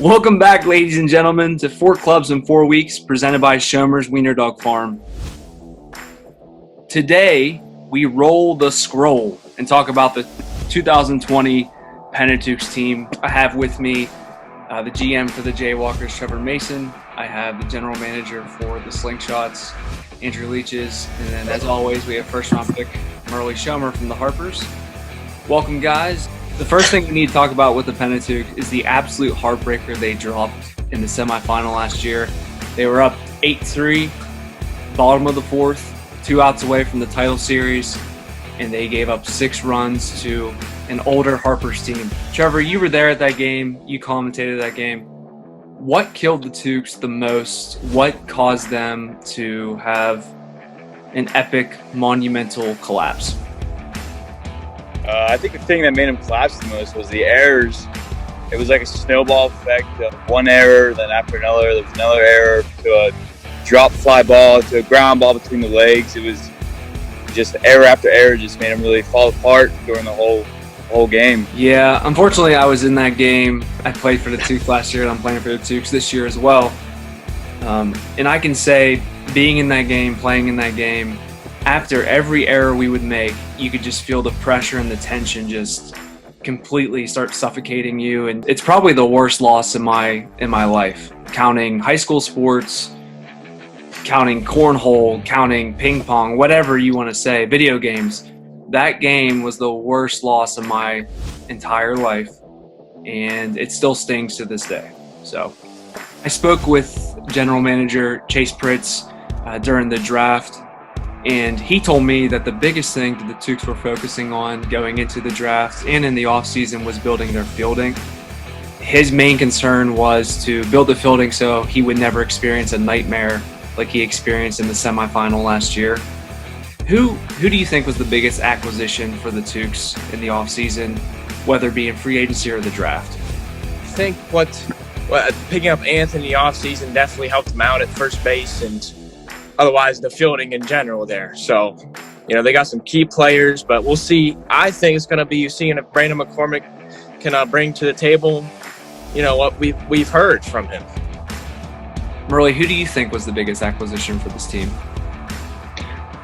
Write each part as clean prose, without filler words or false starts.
Welcome back, ladies and gentlemen, to 4 Clubs in 4 Weeks, presented by Schomer's Wiener Dog Farm. Today, we roll the scroll and talk about the 2020 Pentateuchs team. I have with me the GM for the Jaywalkers, Trevor Mason. I have the general manager for the Slingshots, Andrew Leaches. And then, as always, we have first-round pick Merle Schomer from the Harpers. Welcome, guys. The first thing we need to talk about with the Pentateuchs is the absolute heartbreaker they dropped in the semifinal last year. They were up 8-3, bottom of the fourth, 2 outs away from the title series, and they gave up 6 runs to an older Harpers team. Trevor, you were there at that game. You commentated that game. What killed the Teuchs the most? What caused them to have an epic, monumental collapse? I think the thing that made him collapse the most was the errors. It was like a snowball effect of one error, then after another, there was another error, to a drop fly ball, to a ground ball between the legs. It was just error after error, just made him really fall apart during the whole game. Yeah, unfortunately, I was in that game. I played for the Teuchs last year, and I'm playing for the Teuchs this year as well. And I can say, being in that game, playing in that game, after every error we would make, you could just feel the pressure and the tension just completely start suffocating you. And it's probably the worst loss in my life, counting high school sports, counting cornhole, counting ping pong, whatever you want to say, video games. That game was the worst loss of my entire life, and it still stings to this day. So I spoke with general manager Chase Pritz during the draft, and he told me that the biggest thing that the Teuchs were focusing on going into the draft and in the offseason was building their fielding. His main concern was to build the fielding so he would never experience a nightmare like he experienced in the semifinal last year. Who do you think was the biggest acquisition for the Teuchs in the offseason, whether it be in free agency or the draft? I think what picking up Anthony in the offseason definitely helped him out at first base, and otherwise the fielding in general there. So, they got some key players, but we'll see. I think it's going to be seeing if Brandon McCormick can bring to the table, what we've heard from him. Merle, who do you think was the biggest acquisition for this team?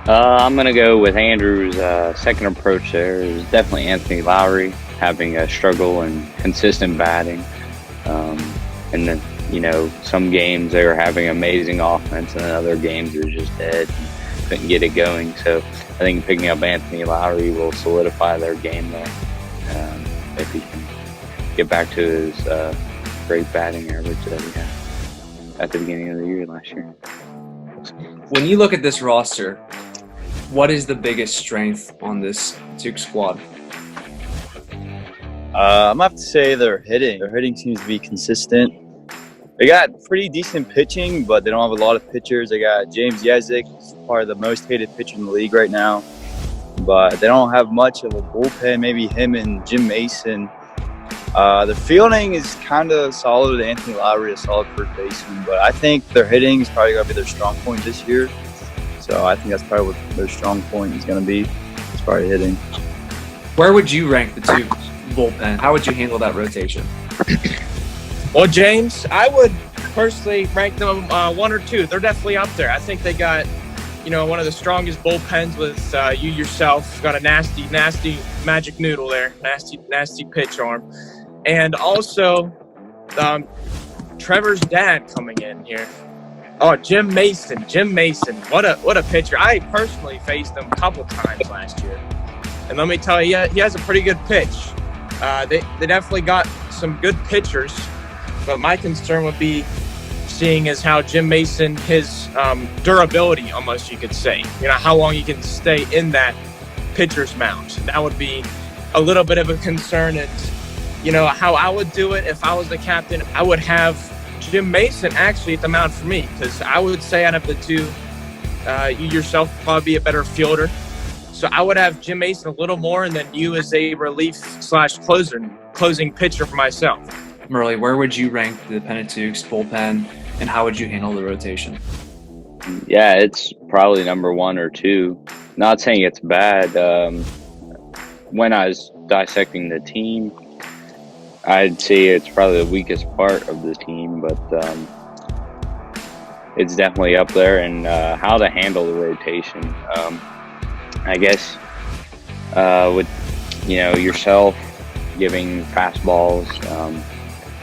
I'm going to go with Andrew's second approach there. It was definitely Anthony Lowry having a struggle and consistent batting. And then, some games they were having amazing offense, and then other games it was just dead and couldn't get it going. So I think picking up Anthony Lowry will solidify their game there if he can get back to his great batting average that he had at the beginning of the year last year. When you look at this roster, what is the biggest strength on this Teuchs squad? I'm going to have to say their hitting. Their hitting seems to be consistent. They got pretty decent pitching, but they don't have a lot of pitchers. They got James Yezik, who's probably the most hated pitcher in the league right now. But they don't have much of a bullpen, maybe him and Jim Mason. The fielding is kind of solid. Anthony Lowry, a solid first baseman. But I think their hitting is probably going to be their strong point this year. So I think that's probably what their strong point is going to be, as far as hitting. Where would you rank the Teuchs bullpen? How would you handle that rotation? Well, James, I would personally rank them 1 or 2. They're definitely up there. I think they got, one of the strongest bullpens with you yourself. Got a nasty magic noodle there. Nasty pitch arm. And also, Trevor's dad coming in here. Oh, Jim Mason. What a pitcher. I personally faced him a couple times last year. And let me tell you, he has a pretty good pitch. They definitely got some good pitchers. But my concern would be seeing as how Jim Mason, his durability, almost you could say, how long he can stay in that pitcher's mound. That would be a little bit of a concern. And, how I would do it if I was the captain, I would have Jim Mason actually at the mound for me, because I would say out of the two, you yourself probably be a better fielder. So I would have Jim Mason a little more, and then you as a relief/closing pitcher for myself. Merle, where would you rank the Pentateuchs bullpen, and how would you handle the rotation? Yeah, it's probably number 1 or 2. Not saying it's bad. When I was dissecting the team, I'd say it's probably the weakest part of the team, but it's definitely up there. And how to handle the rotation, I guess with yourself giving fastballs,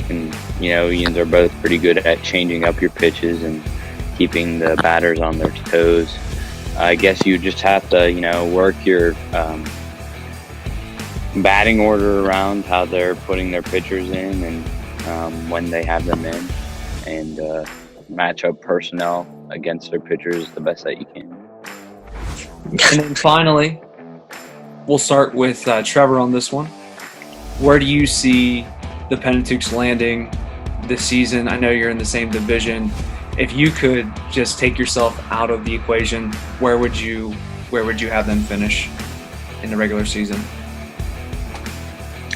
and Ian's are both pretty good at changing up your pitches and keeping the batters on their toes. I guess you just have to work your batting order around how they're putting their pitchers in, and when they have them in, and match up personnel against their pitchers the best that you can. And then finally, we'll start with Trevor on this one. Where do you see the Pentateuchs landing this season? I know you're in the same division. If you could just take yourself out of the equation, where would you have them finish in the regular season?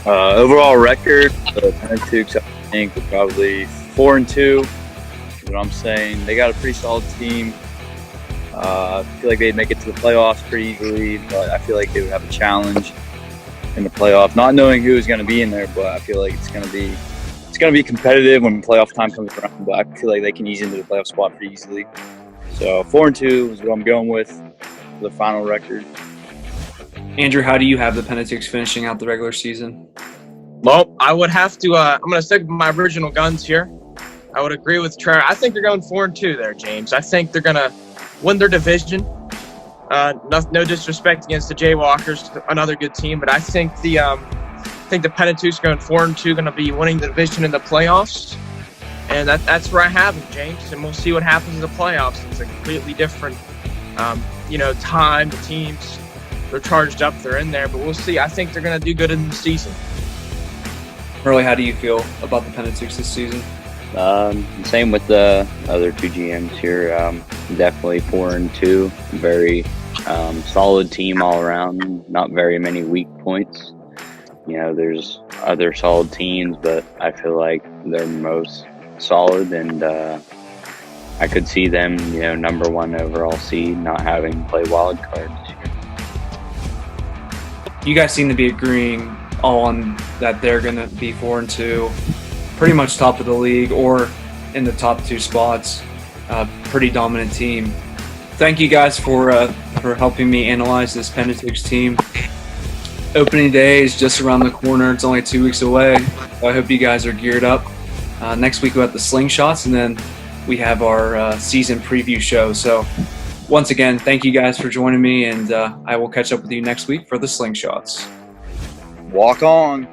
Overall record, the Pentateuchs, I think, are probably 4-2. Is what I'm saying. They got a pretty solid team. I feel like they'd make it to the playoffs pretty easily, but I feel like they would have a challenge in the playoff. Not knowing who is going to be in there, but I feel like it's going to be competitive when playoff time comes around. But I feel like they can ease into the playoff spot pretty easily. So 4-2 is what I'm going with for the final record. Andrew, how do you have the Pentateuchs finishing out the regular season? Well, I would have to. I'm going to stick with my original guns here. I would agree with Trevor. I think they're going 4-2 there, James. I think they're going to win their division. No disrespect against the Jaywalkers, another good team, but I think the Pentateuchs going 4-2 going to be winning the division in the playoffs, and that's where I have them, James. And we'll see what happens in the playoffs. It's a completely different, time. The teams, they're charged up, they're in there, but we'll see. I think they're going to do good in the season. Hurley, how do you feel about the Pentateuchs this season? Same with the other two GMs here. Definitely 4-2. Very solid team all around. Not very many weak points. There's other solid teams, but I feel like they're most solid, and I could see them, number one overall seed, not having to play wild card this year. You guys seem to be agreeing all on that they're going to be 4-2. Pretty much top of the league or in the top two spots. Pretty dominant team. Thank you guys for helping me analyze this Pentateuchs team. Opening day is just around the corner. It's only 2 weeks away. I hope you guys are geared up. Next week we have the Slingshots, and then we have our season preview show. So once again, thank you guys for joining me, and I will catch up with you next week for the Slingshots. Walk on.